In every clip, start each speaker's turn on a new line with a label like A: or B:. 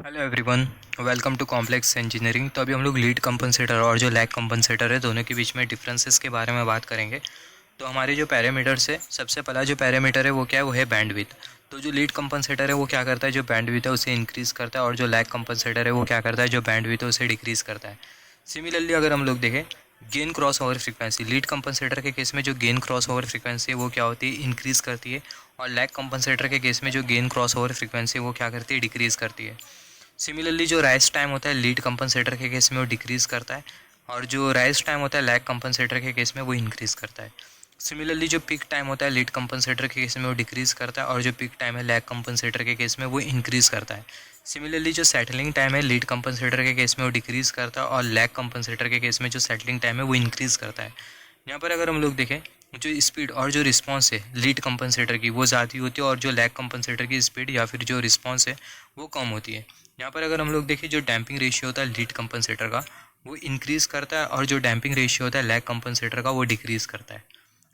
A: Hello everyone, welcome to complex engineering. तो अभी हम लोग लीड कंपनसेटर और जो लैग कंपनसेटर है दोनों के बीच में डिफरेंसेस के बारे में बात करेंगे। तो हमारे जो पैरामीटर्स है, सबसे पहला जो पैरामीटर है वो क्या है, वो है बैंडविड्थ। तो जो लीड कंपनसेटर है वो क्या करता है, जो बैंडविड्थ है उसे इंक्रीज़ करता है, और जो लैग कंपनसेटर है वो क्या करता है, जो बैंडविड्थ है उसे डिक्रीज़ करता है। सिमिलरली अगर हम लोग देखें gain cross over frequency, lead compensator के केस में जो गेन क्रॉस ओवर फ्रीक्वेंसी है वो क्या होती है, इंक्रीज़ करती है। और लैग कंपनसेटर के केस में जो गेन क्रॉस ओवर फ्रीक्वेंसी है वो क्या करती है, डिक्रीज़ करती है। सिमिलरली जो राइज टाइम होता है लीड कंपनसेटर के केस में वो डिक्रीज़ करता है, और जो राइज टाइम होता है लैग कंपनसेटर के केस में वो इंक्रीज़ करता है। सिमिलरली जो पीक टाइम होता है लीड कंपनसेटर के केस में वो डिक्रीज़ करता है, और जो पीक टाइम है लैग कंपनसेटर के केस में वो इंक्रीज़ करता है। सिमिलरली जो सेटलिंग टाइम है लीड कंपनसेटर के केस में वो डिक्रीज़ करता है, और लैग कंपनसेटर के केस में जो सेटलिंग टाइम है वो इंक्रीज़ करता है। यहाँ पर अगर हम लोग देखें जो स्पीड और जो रिस्पांस है लीड कंपनसेटर की वो ज़्यादा होती है, और जो लैग कंपनसेटर की स्पीड या फिर जो रिस्पांस है वो कम होती है। यहाँ पर अगर हम लोग देखें जो डैम्पिंग रेशियो होता है लीड कंपनसेटर का वो इंक्रीज़ करता है, और जो डैम्पिंग रेशियो होता है लैग कंपनसेटर का वो डिक्रीज़ करता है।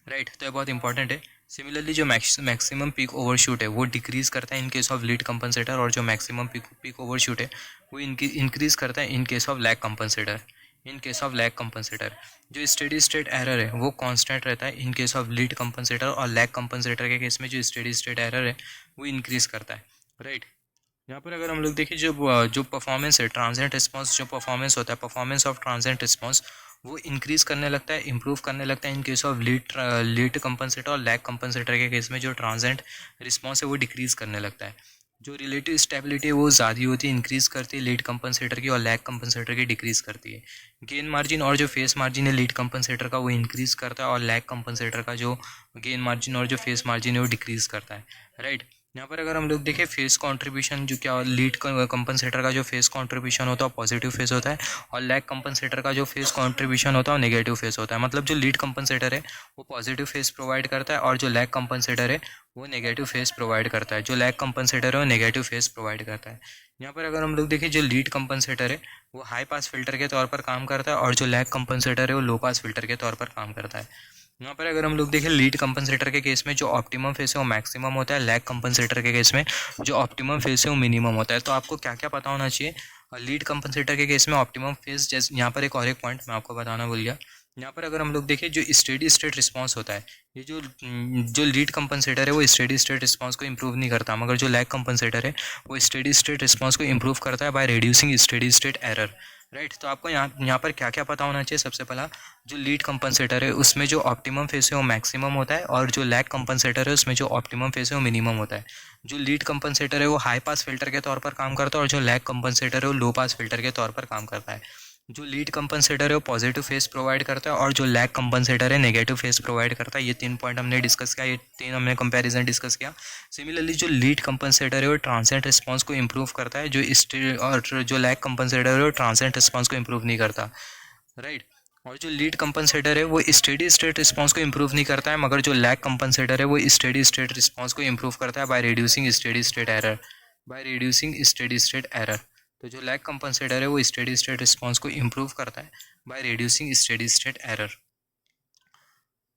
A: राइट, तो ये बहुत इंपॉर्टेंट है। सिमिलरली जो मैक्सिमम पीक ओवरशूट है वो डिक्रीज़ करता है in case of lead compensator, और जो मैक्सिमम पीक ओवरशूट है वो इंक्रीज़ करता है in case of lag compensator. In case of lag compensator जो स्टेडी स्टेट एरर है वो कांस्टेंट रहता है in case of lead compensator, और लैग कंपनसेटर के केस में जो स्टेडी स्टेट एरर है वो इंक्रीज़ करता है। राइट, यहाँ पर अगर हम लोग देखें जो परफॉर्मेंस है ट्रांजिएंट रिस्पांस, जो परफॉर्मेंस होता है परफॉर्मेंस ऑफ ट्रांजिएंट रिस्पांस वो इंक्रीज़ करने लगता है, इंप्रूव करने लगता है in case of lead compensator, और लैग कंपनसेटर के केस में जो ट्रांजिएंट रिस्पांस है वो डिक्रीज़ करने लगता है। जो रिलेटिव स्टेबिलिटी है वो ज़्यादा होती है, इंक्रीज़ करती है लीड कंपनसेटर की, और लैग कंपनसेटर की डिक्रीज़ करती है। गेन मार्जिन और जो फेस मार्जिन है लीड कंपनसेटर का वो इंक्रीज़ करता है, और लैग कंपनसेटर का जो गेन मार्जिन और जो फेस मार्जिन है वो डिक्रीज़ करता है। राइट, यहाँ पर अगर हम लोग देखें फेस कंट्रीब्यूशन, जो क्या लीड कंपनसेटर का जो फेस कंट्रीब्यूशन होता है पॉजिटिव फेस होता है, और लैग कंपनसेटर का जो फेस कंट्रीब्यूशन होता है वो नेगेटिव फेस होता है। मतलब जो लीड कंपनसेटर है वो पॉजिटिव फेस प्रोवाइड करता है, और जो लैग कंपनसेटर है वो नेगेटिव फेस प्रोवाइड करता है। जो लैग कंपनसेटर है वो नेगेटिव फेस प्रोवाइड करता है। यहाँ पर अगर हम लोग देखें जो लीड कंपनसेटर है वो हाई पास फिल्टर के तौर पर काम करता है, और जो लैग कंपनसेटर है वो लो पास फिल्टर के तौर पर काम करता है। यहाँ पर अगर हम लोग देखें लीड कंपनसेटर के केस में जो ऑप्टिमम फेस है वो मैक्सिमम होता है, लैग कंपनसेटर के केस में जो ऑप्टिमम फेस है वो मिनिमम होता है। तो आपको क्या क्या पता होना चाहिए लीड कंपनसेटर के केस में ऑप्टिमम फेस, जैसे यहाँ पर एक पॉइंट मैं आपको बताना भूल गया। यहाँ पर अगर हम लोग देखें जो स्टेडी स्टेट रिस्पांस होता है, ये जो लीड कंपनसेटर है वो स्टेडी स्टेट रिस्पांस को इंप्रूव नहीं करता, मगर जो लैग कंपनसेटर है वो स्टेडी स्टेट रिस्पांस को इंप्रूव करता है by reducing steady state error. Right, तो आपको यहाँ पर क्या क्या पता होना चाहिए। सबसे पहला जो लीड कंपनसेटर है उसमें जो ऑप्टिमम फेस है वो मैक्सिमम होता है, और जो लैग कंपनसेटर है उसमें जो ऑप्टिमम फेस है वो मिनिमम होता है। जो लीड कंपनसेटर है वो हाई पास फिल्टर के तौर पर काम करता है, और जो लैग कंपनसेटर है वो लो पास फिल्टर के तौर पर काम करता है। जो लीड कंपनसेटर है वो पॉजिटिव फेस प्रोवाइड करता है, और जो लैग कंपनसेटर है नेगेटिव फेस प्रोवाइड करता है। ये 3 पॉइंट हमने डिस्कस किया, ये 3 हमने कंपैरिजन डिस्कस किया। सिमिलरली जो लीड कंपनसेटर है वो ट्रांजिएंट रिस्पांस को इंप्रूव करता है, और जो लैग कंपनसेटर है वो ट्रांजिएंट रिस्पांस को इंप्रूव नहीं करता। राइट, और जो लीड कंपनसेटर है वो स्टेडी स्टेट रिस्पांस को इंप्रूव नहीं करता है, मगर जो लैग कंपनसेटर है वो स्टेडी स्टेट रिस्पांस को इंप्रूव करता है by reducing steady state error, by reducing steady state error. तो जो लैग कंपनसेटर है वो स्टेडी स्टेट रिस्पांस को इंप्रूव करता है by reducing steady state error.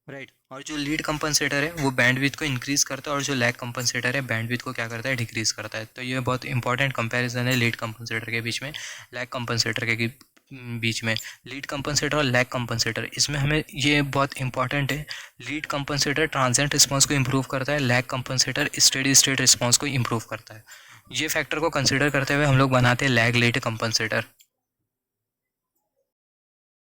A: Right, और जो लीड कंपनसेटर है वो बैंडविड्थ को इंक्रीज़ करता है, और जो लैग कंपनसेटर है बैंडविड्थ को क्या करता है, डिक्रीज़ करता है। तो ये बहुत इंपॉर्टेंट कंपैरिजन है लीड कंपनसेटर के बीच में, लैग कंपनसेटर के बीच में। लीड कंपनसेटर और लैग कंपनसेटर, इसमें हमें ये बहुत इंपॉर्टेंट है, लीड कंपनसेटर ट्रांजिएंट रिस्पांस को इंप्रूव करता है, lag compensator steady state response को इंप्रूव करता है। ये फैक्टर को कंसिडर करते हुए हम लोग बनाते हैं लैग लीड कंपनसेटर।